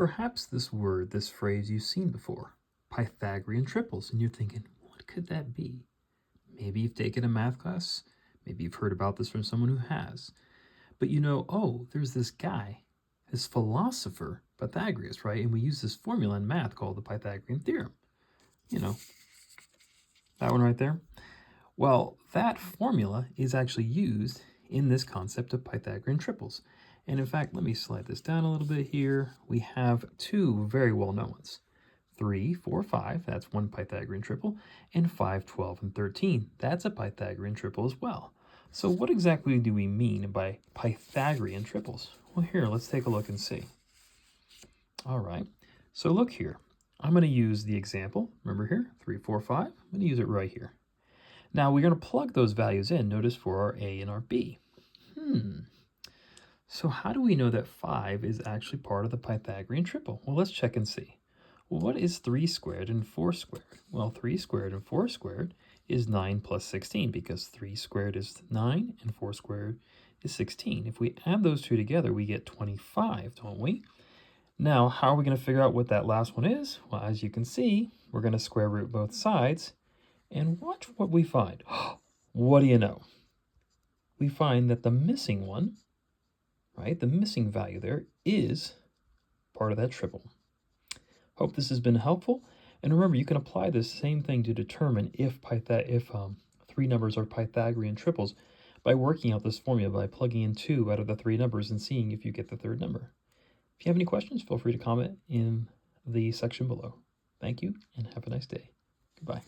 Perhaps this word, this phrase you've seen before, Pythagorean triples, and you're thinking, what could that be? Maybe you've taken a math class, maybe you've heard about this from someone who has. But you know, oh, there's this guy, this philosopher, Pythagoras, right? And we use this formula in math called the Pythagorean theorem. You know, that one right there. Well, that formula is actually used in this concept of Pythagorean triples. And in fact, let me slide this down a little bit here. We have two very well-known ones. 3, 4, 5, that's one Pythagorean triple, and 5, 12, and 13. That's a Pythagorean triple as well. So what exactly do we mean by Pythagorean triples? Well, here, let's take a look and see. All right, so look here. I'm going to use the example, remember here, 3, 4, 5. I'm going to use it right here. Now we're going to plug those values in, notice for our A and our B. So how do we know that 5 is actually part of the Pythagorean triple? Well, let's check and see. Well, what is 3 squared and 4 squared? Well, 3 squared and 4 squared is 9 plus 16 because 3 squared is 9 and 4 squared is 16. If we add those two together, we get 25, don't we? Now, how are we going to figure out what that last one is? Well, as you can see, we're going to square root both sides. And watch what we find. What do you know? We find that the missing one, right, the missing value there is part of that triple. Hope this has been helpful. And remember, you can apply this same thing to determine if three numbers are Pythagorean triples by working out this formula by plugging in 2 out of the 3 numbers and seeing if you get the third number. If you have any questions, feel free to comment in the section below. Thank you and have a nice day. Goodbye.